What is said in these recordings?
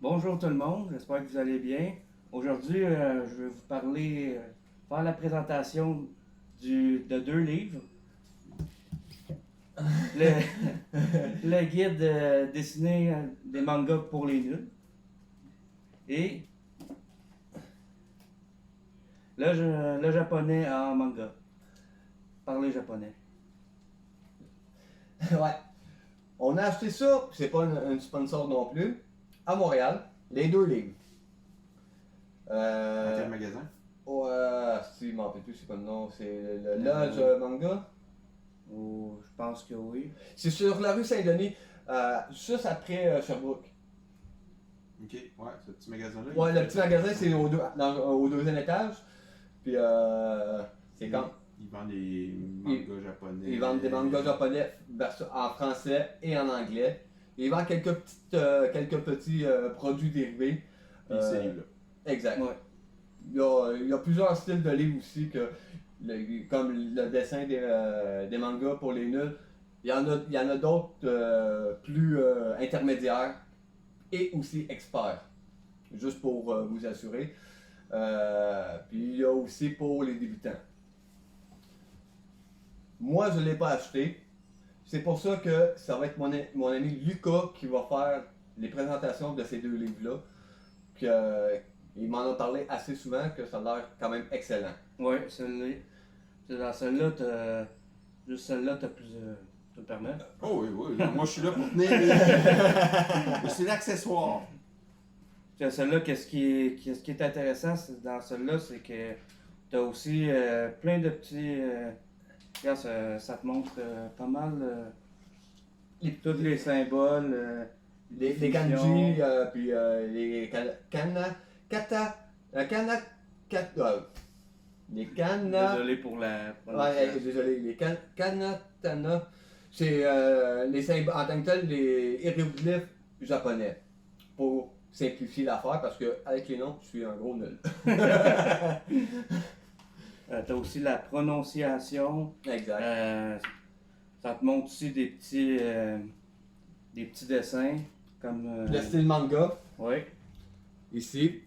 Bonjour tout le monde, j'espère que vous allez bien. Aujourd'hui, je vais vous parler, faire la présentation de deux livres. Le, le guide dessiné des mangas pour les nuls et le japonais en manga. Parler japonais. Ouais. On a acheté ça, c'est pas une sponsor non plus, à Montréal, les deux livres. Dans quel Euh, magasin? si je m'en rappelle plus, c'est quoi le nom, c'est le Euh, Lodge Manga. Ou je pense que oui. C'est sur la rue Saint-Denis, juste après Sherbrooke. Ok, ouais, ce petit magasin-là. Ouais, il le fait- petit magasin, c'est au deuxième étage. Puis c'est il, quand il vend des mangas japonais. ils vendent des mangas japonais en français et en anglais. Ils vendent quelques petits produits dérivés. Puis ces livres-là. Exact. Ouais. Il y a plusieurs styles de livres aussi, comme le dessin des mangas pour les nuls. Il y en a d'autres plus intermédiaires et aussi experts, juste pour vous assurer. Puis il y a aussi pour les débutants. Moi, je ne l'ai pas acheté. C'est pour ça que ça va être mon ami Lucas qui va faire les présentations de ces deux livres-là. Puis, il m'en a parlé assez souvent que ça a l'air quand même excellent. Ouais, celle-là. Dans celle-là, juste celle-là, t'as plus. Tu me permets? Oh oui, oui. Moi, je suis là pour tenir. C'est l'accessoire. Puis celle-là, qu'est-ce qui est intéressant dans celle-là, c'est que tu as aussi plein de petits. Regarde, ça te montre pas mal tous les symboles, Les définitions. kanji, puis les les kana. Désolé pour la Ouais, prononciation. désolé, les kanatana. C'est les symboles, en tant que tel, les hiéroglyphes japonais. Pour simplifier l'affaire, parce que avec les noms, je suis un gros nul. Tu as aussi la prononciation. Exact. Ça te montre aussi des petits dessins. Comme. Le style manga. Ouais. Ici.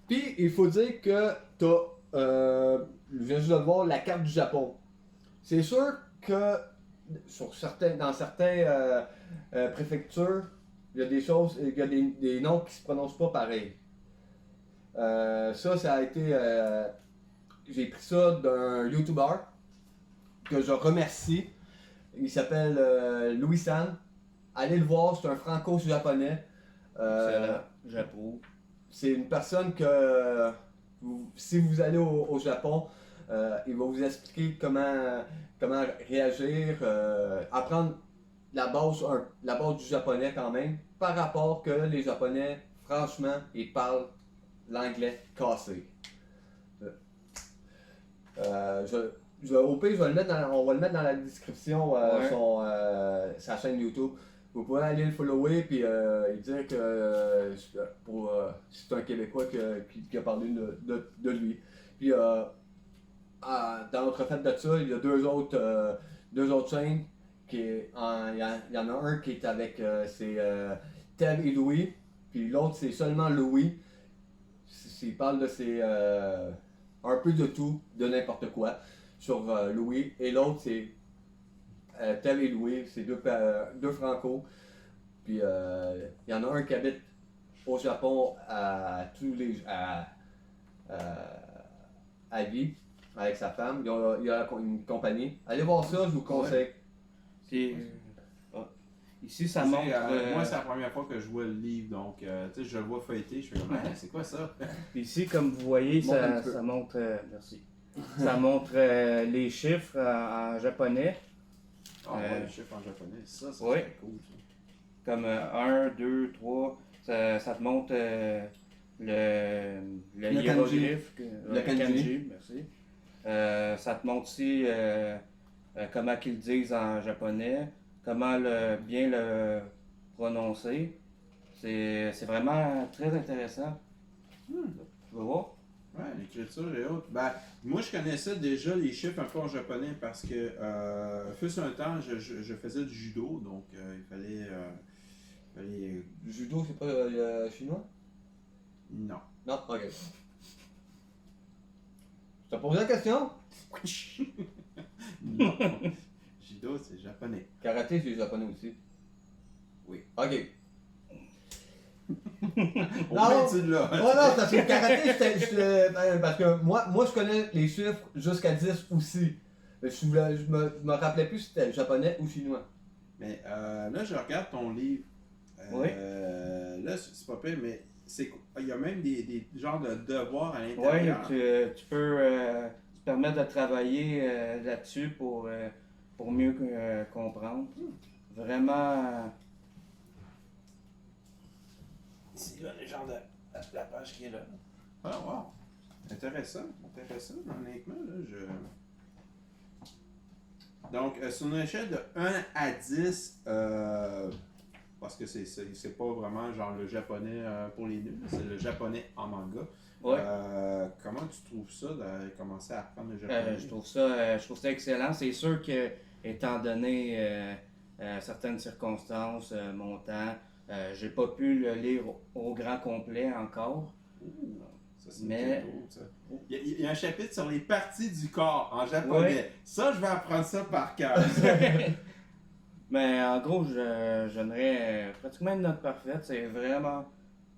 Puis, il faut dire que je viens juste de le voir, la carte du Japon. C'est sûr que dans certaines préfectures, il y a des choses, il y a des noms qui se prononcent pas pareil. Ça a été. J'ai pris ça d'un YouTuber que je remercie. Il s'appelle Louis San. Allez le voir, c'est un franco-japonais. Excellent. J'approuve. C'est une personne que, si vous allez au Japon, il va vous expliquer comment réagir, apprendre la base du japonais quand même, par rapport que les Japonais, franchement, ils parlent l'anglais cassé. Au pire, on va le mettre dans la description, Ouais. sa chaîne YouTube. Vous pouvez aller le follower puis lui dire que c'est un Québécois qui a parlé de lui. Puis dans notre fête de ça, il y a deux autres chaînes. Il y en a un qui est avec Ted et Louis, puis l'autre c'est seulement Louis. Il parle de un peu de tout, de n'importe quoi sur Louis. Et l'autre c'est Tel et Louis, c'est deux Franco. Puis il y en a un qui habite au Japon à vie avec sa femme. Il a une compagnie. Allez voir ça, je vous conseille. Puis, ici, ça Tu sais, montre. moi, c'est la première fois que je vois le livre, donc tu sais, je le vois feuilleter, je fais comme, ah, c'est quoi ça? Ici, comme vous voyez, Montre un ça, petit peu. ça montre. Merci. Ça montre les chiffres en japonais. Ah ouais, le chiffre en japonais, ça ouais. serait cool. Ça. Comme 1, 2, 3. Ça te montre le hiéroglyphe. Le kanji. Merci. Ça te montre aussi comment qu'ils disent en japonais, comment bien le prononcer. C'est vraiment très intéressant. Tu vas voir? Ouais, l'écriture et autres. Ben, moi, je connaissais déjà les chiffres un peu en japonais parce que, fut un temps, je faisais du judo, donc il fallait Et- Judo, c'est pas chinois? Non. Non, ok. Je t'ai posé la question? Non. Judo, c'est japonais. Karaté, c'est japonais aussi. Oui. Ok. Au Non. moins, tu l'as. Ouais, non, parce que le karaté, parce que moi, je connais les chiffres jusqu'à 10 aussi. Mais je me rappelais plus si c'était japonais ou chinois. Mais là, je regarde ton livre. Oui. Là, c'est pas pire, mais il y a même des genres de devoirs à Oui, l'intérieur. tu peux te permettre de travailler là-dessus pour mieux comprendre. Vraiment. C'est là, les genres de la page qui est là. Ah, wow. Intéressant, honnêtement. Là, Donc, sur une échelle de 1 à 10, parce que c'est pas vraiment genre le japonais pour les nuls, c'est le japonais en manga. Ouais. Comment tu trouves ça de commencer à apprendre le japonais? Je trouve ça excellent. C'est sûr que, étant donné certaines circonstances, mon temps, j'ai pas pu le lire au grand complet encore. Ouh, ça c'est Mais- cool, ça. Il y a un chapitre sur les parties du corps en japonais. Ouais. Ça, je vais apprendre ça par cœur. Mais en gros, je donnerais pratiquement une note parfaite. C'est vraiment,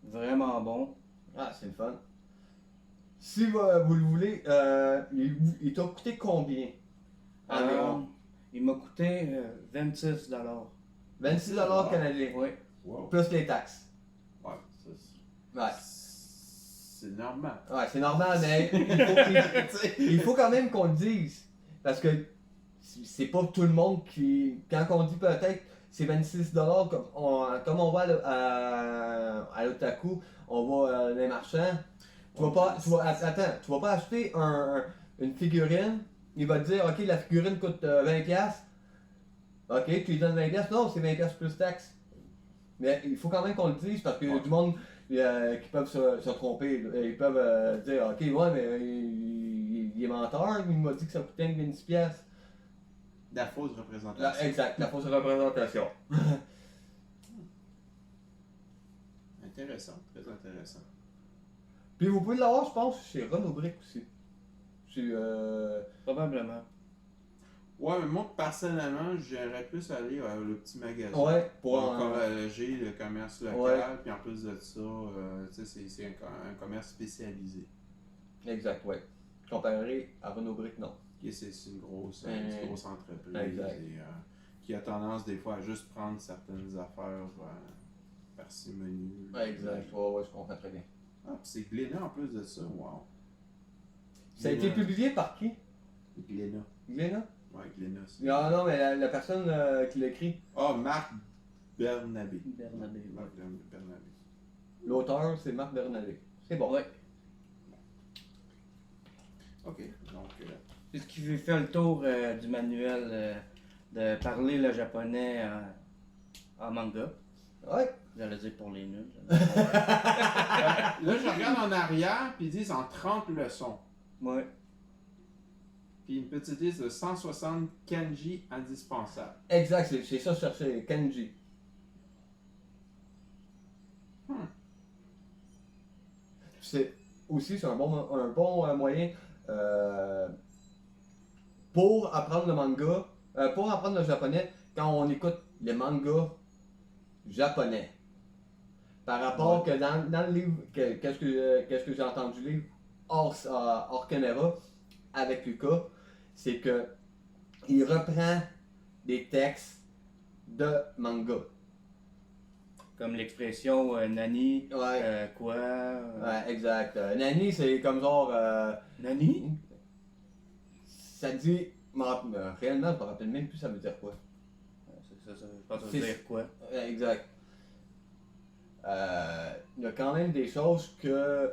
vraiment bon. Ah, c'est le fun. Si vous le voulez, il t'a coûté combien? Environ. Il m'a coûté 26 $26 canadiens. Oui. Wow. Plus les taxes. Ouais, Ouais. c'est normal. Ouais, c'est normal, mais il faut quand même qu'on le dise. Parce que c'est pas tout le monde qui. Quand on dit peut-être c'est 26$, comme on va à l'Otaku, on va dans les marchands. Tu vas pas. Attends, tu vas pas acheter une figurine, il va te dire ok, la figurine coûte 20$. Ok, tu lui donnes 20$, non, c'est 20$ plus taxes. Mais il faut quand même qu'on le dise parce qu'il y a du monde qui peuvent se tromper. Ils peuvent dire ok, ouais, mais il est menteur, il m'a dit que ça coûtait 20$. La fausse représentation. Exact, la fausse représentation. Intéressant, très intéressant. Puis vous pouvez l'avoir, je pense, chez Renaud Brick aussi. Chez, Probablement. Ouais, mais moi, personnellement, j'aimerais plus aller au petit magasin. ouais, Pour pour encourager le commerce local. Ouais. Puis en plus de ça, tu sais, c'est un commerce spécialisé. Exact, ouais. Comparé à Renaud Brick, non. Et c'est une grosse entreprise Exact. et, qui a tendance des fois à juste prendre certaines affaires parcimonie. Exact, ouais, je comprends très bien. Ah, puis c'est Glénat en plus de ça, wow. Ça a été publié par qui? Glénat. Glénat? Ouais, Glénat. Non, non, mais la personne qui l'écrit, Ah, Marc Bernabé. Bernabé. Marc Bernabé. l'auteur, c'est Marc Bernabé. C'est bon. Ouais. Ok, donc. C'est ce qui fait le tour du manuel de parler le japonais en manga. Ouais. J'allais dire pour les nuls. Là, je regarde en arrière, puis ils disent en 30 leçons. Ouais. Puis une petite liste de 160 kanji indispensables. Exact, c'est ça que je cherchais, kanji. C'est un bon moyen pour apprendre le manga, pour apprendre le japonais quand on écoute les mangas japonais. Par rapport que dans le livre, qu'est-ce que j'ai entendu lire hors caméra avec Lucas, c'est que il reprend des textes de manga. Comme l'expression Nani, Ouais. quoi. Ouais, exact. Nani, c'est comme genre. Nani? Ça dit. Réellement, je me rappelle même plus ça veut dire quoi. C'est ça, je pense que ça veut dire quoi. Exact. Il y a quand même des choses que.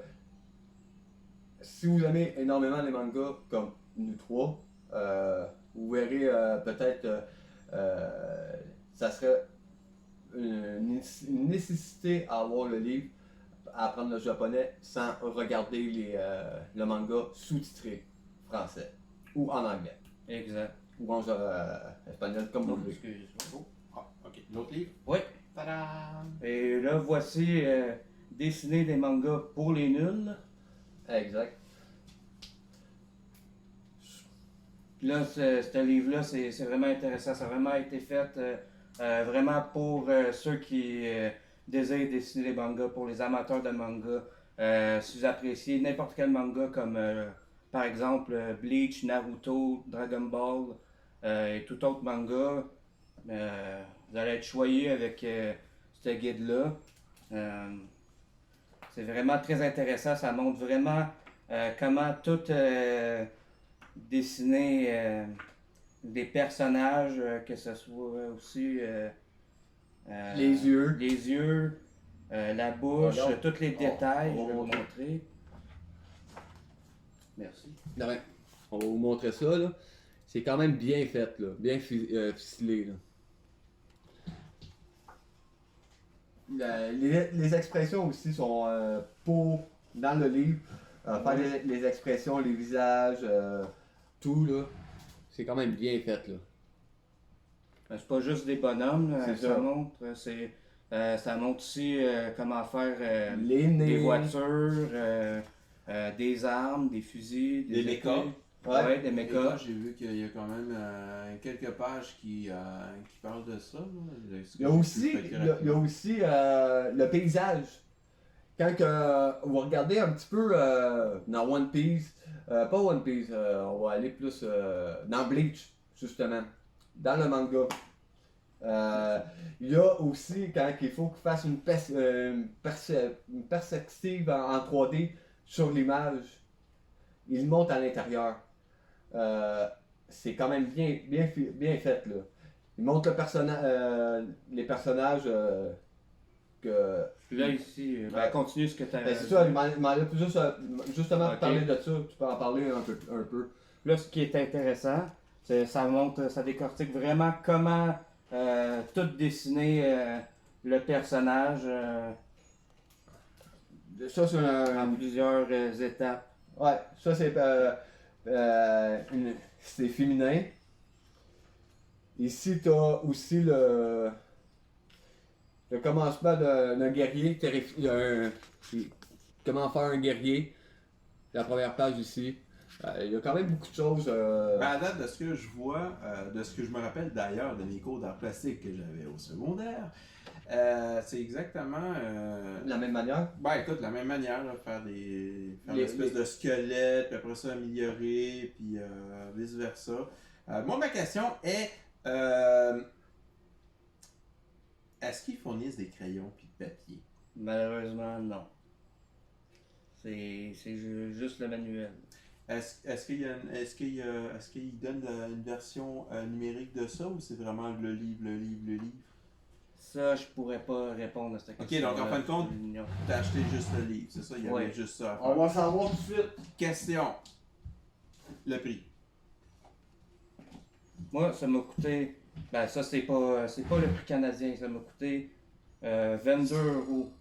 Si vous aimez énormément les mangas, comme nous trois, vous verrez peut-être. Ça serait une nécessité à avoir le livre, à apprendre le japonais sans regarder le manga sous-titré français ou en anglais Exact. ou en espagnol comme vous voulez. Excuse-moi. Ah, ok. L'autre livre? Oui. Tadam! Et là, voici dessiner des mangas pour les nuls. Exact. Puis là, ce livre-là, c'est vraiment intéressant. Ça a vraiment été fait vraiment pour ceux qui désirent dessiner les mangas, pour les amateurs de manga. Si vous appréciez n'importe quel manga comme par exemple Bleach, Naruto, Dragon Ball et tout autre manga, vous allez être choyé avec ce guide-là. C'est vraiment très intéressant. Ça montre vraiment comment tout dessiner des personnages, que ce soit aussi Les yeux. La bouche, Regarde. tous les détails, on je vais va vous montrer. montrer. Merci. Ouais. On va vous montrer ça, là. C'est quand même bien fait, là. Bien ficelé, là. Les expressions aussi sont pour, dans le livre, faire les expressions, les visages, tout, là. C'est quand même bien fait, là. C'est pas juste des bonhommes, là, C'est ça ça. montre. Ça montre aussi comment faire Les nez. des voitures, des armes, des fusils, Des épées. mechas. Ouais, des Et mechas. là, j'ai vu qu'il y a quand même quelques pages qui parlent de ça. Là. Il y a aussi, le paysage. Quand vous regardez un petit peu dans One Piece, pas One Piece, on va aller plus dans Bleach, justement, dans le manga. Il y a aussi, quand il faut qu'il fasse une perspective en 3D sur l'image, il monte à l'intérieur. C'est quand même bien fait, là. Il montre les personnages que... Là, ici, continue ce que tu as Ben, c'est ça, il m'en a justement Ok. parler de ça, tu peux en parler un peu. Là, ce qui est intéressant, ça montre, ça décortique vraiment comment tout dessiner le personnage Ça, c'est en plusieurs étapes. Ouais, ça c'est féminin. Ici, tu as aussi le commencement d'un guerrier. Comment faire un guerrier. La première page ici. Il y a quand même beaucoup de choses. Ben, à date, de ce que je vois, de ce que je me rappelle d'ailleurs de mes cours d'art plastique que j'avais au secondaire, c'est exactement. De la même manière. Ben écoute, de la même manière, là, faire une Les- espèce de squelette, puis après ça améliorer, puis vice versa. Moi, ma question est est-ce qu'ils fournissent des crayons puis de papier? Malheureusement, non. C'est juste le manuel. Est-ce qu'ils donnent une version numérique de ça ou c'est vraiment le livre? Ça, je pourrais pas répondre à cette Ok, question. donc en fin de compte, t'as acheté juste le livre, c'est ça? Il y avait Ouais. juste ça à faire. On va savoir tout de suite. Question. Le prix. Moi, ça m'a coûté. Ben, ça, c'est pas le prix canadien. Ça m'a coûté 22 €.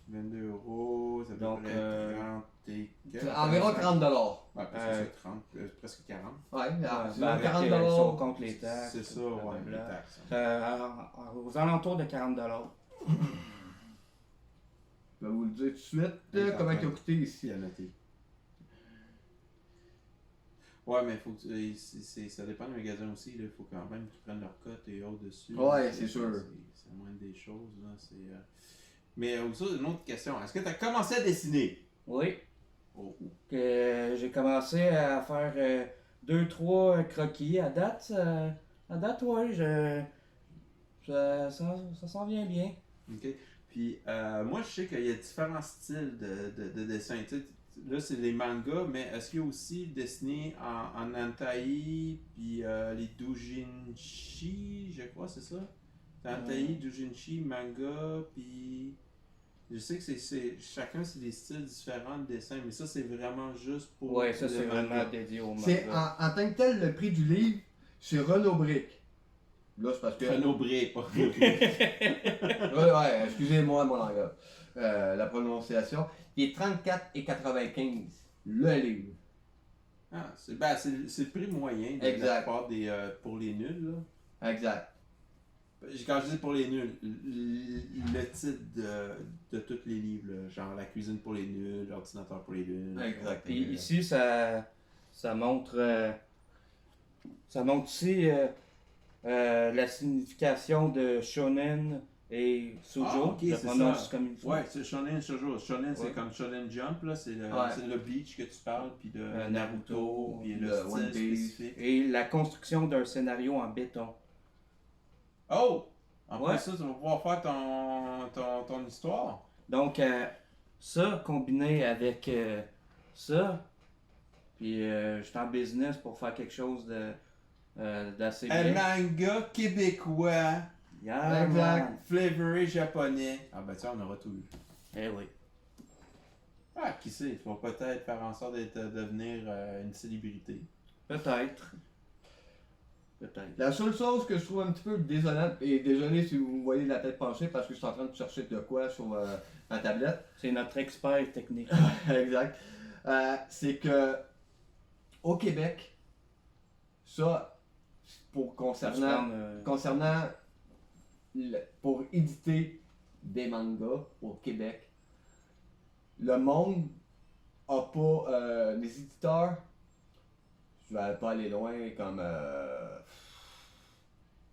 22 €, ça Donc, devrait être 30 et quelques. Environ 30$. Ouais, presque ça, 30, presque 40. Ouais, c'est Ben, avec 40$. si on compte les taxes. C'est ça, ouais, les blablabla. taxes. Aux alentours de 40$. Je vais vous le dire tout de suite. Les Comment il a enfants. coûté ici. Il a noté. Ouais, mais faut que ça dépend du magasin aussi. Il faut quand même qu'ils prennent leur cote et autres dessus. Ouais, c'est sûr. C'est la moindre des choses. Là, Mais aussi, une autre question. Est-ce que tu as commencé à dessiner? Oui. Oh. J'ai commencé à faire 2-3 croquis à date. Ouais, ça s'en vient bien. OK. Puis, moi, je sais qu'il y a différents styles de dessin. Tu sais, là, c'est les mangas, mais est-ce qu'il y a aussi dessiné en Antai, puis les doujinshi, je crois, c'est ça? Antai, doujinshi, manga, puis... Je sais que chacun, c'est des styles différents de dessin, mais ça, c'est vraiment juste pour... Ouais, ça, le c'est manga. vraiment dédié au C'est manga. en tant que tel, le prix du livre, c'est Renaud Brick. Là, c'est parce que. Renaud Bré, pas Ouais, excusez-moi mon langage. La prononciation. Il est 34,95$. Le livre. Ah, c'est le prix moyen de la Exact. plupart pour les nuls, là. Exact. Quand je dis pour les nuls, le titre de tous les livres, là, genre La cuisine pour les nuls, L'ordinateur pour les nuls. Exact. Puis ici, ça montre aussi la signification de shonen et shoujo. Ah, ok, je c'est prononce ça. comme il faut. Ouais, c'est Shonen Shoujo. Shonen, c'est Ouais. comme Shonen Jump, là, c'est Ouais. le Bleach que tu parles, puis de Naruto, Naruto, puis le de style One Piece. spécifique. Et la construction d'un scénario en béton. Oh! Après Ouais. ça, tu vas pouvoir faire ton histoire. Donc, ça combiné avec ça, puis je suis en business pour faire quelque chose d'assez Un bien. manga québécois, Yeah, Exact. man. flavoré japonais. Ah ben ça, on aura tout eu. Eh oui. Ah, qui sait, tu vas peut-être faire en sorte de devenir une célébrité. Peut-être. Peut-être. La seule chose que je trouve un petit peu désolante, et désolé si vous voyez la tête penchée parce que je suis en train de chercher de quoi sur ma tablette. C'est notre expert technique. Exact. C'est que au Québec, ça, concernant pour éditer des mangas au Québec, le monde a pas les éditeurs. Je vais pas aller loin comme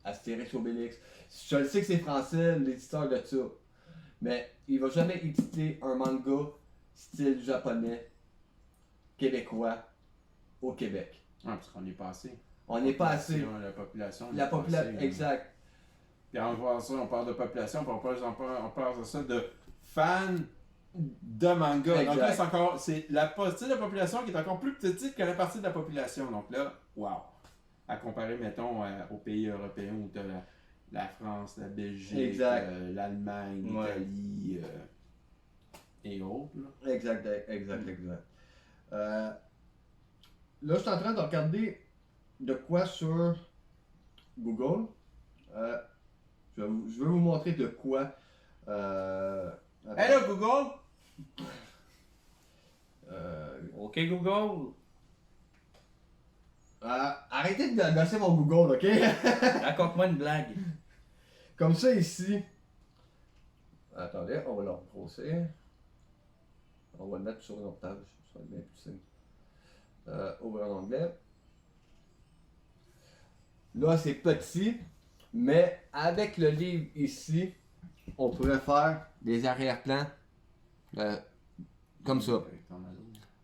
Astérix Obélix. Je le sais que c'est français, l'éditeur de ça. Mais il va jamais éditer un manga style japonais, québécois, au Québec. Ah, parce qu'on est passé. On n'est pas assez. La population. on La est population, passé, exact. Puis on voit ça, on parle de population, puis on parle de ça de fans de manga. Exact. Donc là, c'est la partie de la population qui est encore plus petite que la partie de la population. Donc là, wow! À comparer, mettons, aux pays européens où tu as la France, la Belgique, Exact. l'Allemagne, Ouais. l'Italie et autres. Là. Exact. Là, je suis en train de regarder de quoi sur Google. Je vais vous montrer de quoi. Attends. Hello Google! OK, Google. Arrêtez de gosser mon Google, ok? Raconte-moi une blague. Comme ça ici. Attendez, on va le rebrosser. On va le mettre sur notre page. Ça va être bien plus simple. Ouvrir un onglet. Là, c'est petit, mais avec le livre ici, on pourrait faire des arrière-plans comme ça.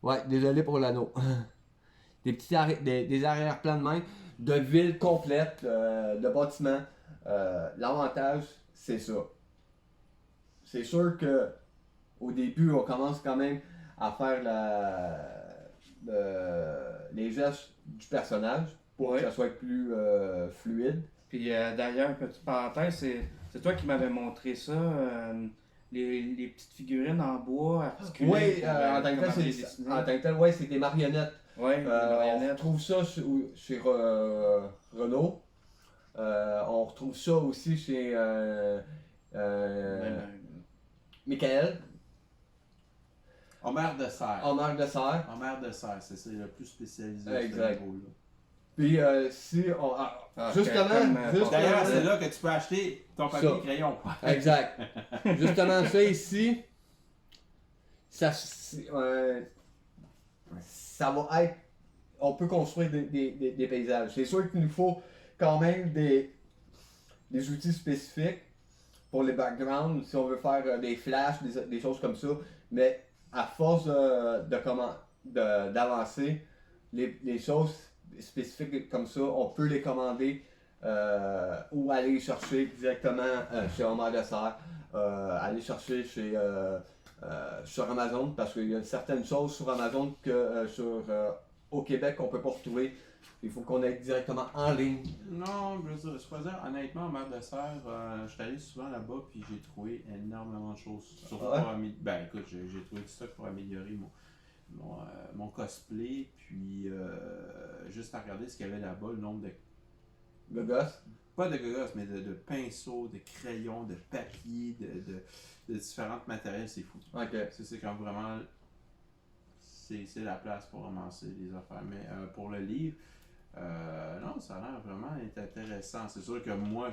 Ouais, désolé pour l'anneau. Des arrière-plans de même, de villes complètes, de bâtiments. L'avantage, c'est ça. C'est sûr que au début, on commence quand même à faire les gestes du personnage pour Ouais. que ça soit plus fluide. Puis d'ailleurs, petite parenthèse, c'est toi qui m'avais montré ça, les petites figurines en bois articulées. Oui, pour, en tant que comment tel, les c'est dessiner. en tant que tel, ouais, c'est des marionnettes. Ouais, les On marionnettes. retrouve ça chez Renault. On retrouve ça aussi chez Même, Michael, Homer de Serre. Homer de Serre. Homer de Serre, c'est le plus spécialisé Exact. à ce niveau-là. Puis si on. Justement, comme, D'ailleurs, c'est là que tu peux acheter ton papier Ça. crayon. Exact. Justement, ça ici, ça va être. On peut construire des paysages. C'est sûr qu'il nous faut quand même des outils spécifiques pour les backgrounds, si on veut faire des flashs, des choses comme ça. Mais à force d'avancer, les choses spécifiques comme ça, on peut les commander ou aller les chercher directement chez Homer de Serre, aller chercher sur Amazon, parce qu'il y a certaines choses sur Amazon que au Québec qu'on peut pas retrouver. Il faut qu'on aille directement en ligne. Non, je veux dire, honnêtement, Homer de Serre, je suis allé souvent là-bas puis j'ai trouvé énormément de choses. Surtout Ouais. pour ben écoute, j'ai trouvé du stock pour améliorer mon cosplay, puis juste à regarder ce qu'il y avait là-bas, le nombre de. Le gosse. Pas de gogos, mais de pinceaux, de crayons, de papier, de différents matériels, c'est fou. Ok. C'est quand vraiment. C'est la place pour ramasser les affaires. Mais pour le livre, Non, ça a l'air vraiment intéressant. C'est sûr que moi,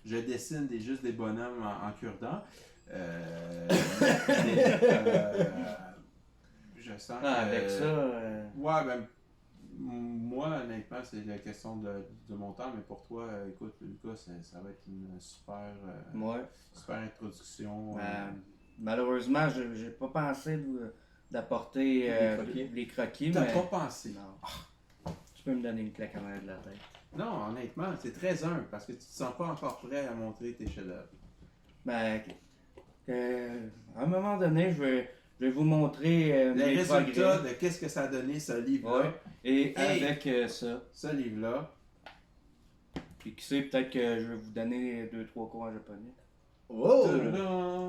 je dessine juste des bonhommes en cure-dent. Je sens que... Avec ça, Ouais, ben, moi, honnêtement, c'est la question de mon temps, mais pour toi, écoute, Lucas, ça va être une ouais. super introduction. Malheureusement, j'ai pas pensé d'apporter les croquis, T'as mais pas pensé? non. Tu peux me donner une claque en arrière de la tête. Non, honnêtement, c'est très humble parce que tu te sens pas encore prêt à montrer tes chefs-d'œuvre. Ben, à un moment donné, je vais vous montrer Les mes résultats progrès. de qu'est-ce que ça a donné ce livre-là. Ouais. Et avec ça, Ce livre-là. puis qui sait, peut-être que je vais vous donner 2-3 cours en japonais. Oh!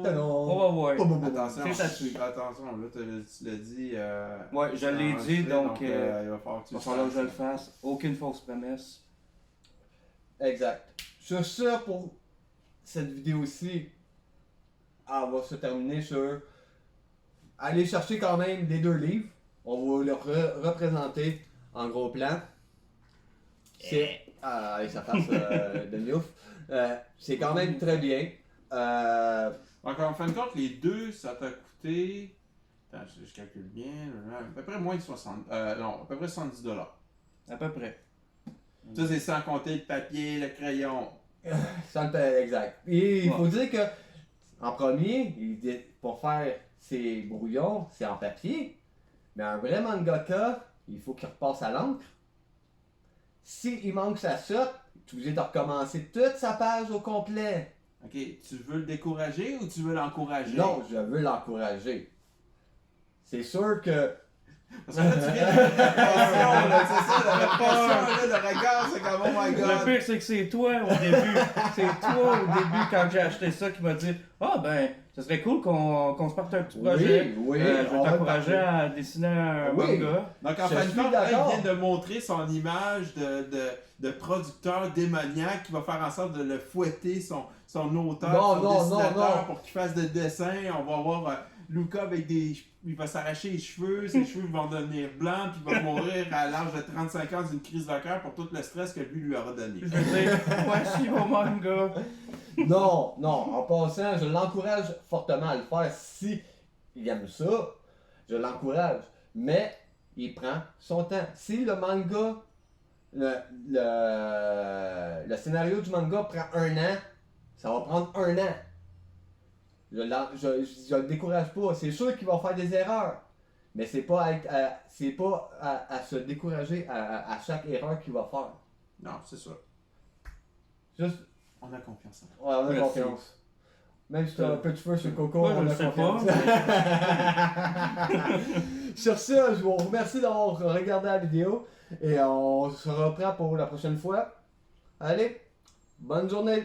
Tadam! On va voir. Attention, C'est à suivre. attention, là, tu l'as dit. Ouais, je l'ai dit, donc il va falloir que tu il va falloir que je le fasse. Aucune fausse promesse. Exact. Sur ça, pour cette vidéo-ci, elle va se terminer sur... Allez chercher quand même les 2 livres. On va les représenter en gros plan. C'est... avec sa face de miouf. C'est quand même très bien. Donc, en fin de compte, les deux, ça t'a coûté. Attends, je calcule bien. À peu près moins de 60. Non, à peu près 70$. À peu près. Ça, c'est sans compter le papier, le crayon. Ça le exact. Et il faut Ouais. dire que, en premier, pour faire ses brouillons, c'est en papier. Mais un vrai mangaka, il faut qu'il repasse à l'encre. S'il manque sa sorte, tu es obligé de recommencer toute sa page au complet. Ok, tu veux le décourager ou tu veux l'encourager? Non, je veux l'encourager. C'est sûr que... Parce que là, tu viens de mettre la pression, là, c'est ça, la pression, là, le regard, c'est comme, oh my Le god. pire, c'est que c'est toi au début. C'est toi au début, quand j'ai acheté ça, qui m'a dit ah ben, ce serait cool qu'on se parte un petit projet. Oui, Je vais on va t'encourager partir. à dessiner un Oui. manga. Donc, en Je fin de suis compte, là, d'accord. il vient de montrer son image de producteur démoniaque qui va faire en sorte de le fouetter, son auteur, Non, son non, dessinateur, non. pour qu'il fasse des dessins. On va voir Luca avec il va s'arracher les cheveux, ses cheveux vont devenir blancs, puis il va mourir à l'âge de 35 ans d'une crise de cœur pour tout le stress que lui aura donné. Je veux dire, voici mon manga. Non, non, en passant, je l'encourage fortement à le faire si il aime ça. Je l'encourage. Mais il prend son temps. Si le manga, le scénario du manga prend 1 an, ça va prendre 1 an. Je le décourage pas. C'est sûr qu'il va faire des erreurs. Mais c'est pas à se décourager à chaque erreur qu'il va faire. Non, c'est sûr. Juste, On a confiance en toi. ouais, on a Merci. confiance. Même si tu as un peu de cheveux sur le coco, Moi, je on le a sais confiance. Sur ça, je vous remercie d'avoir regardé la vidéo et on se reprend pour la prochaine fois. Allez, bonne journée!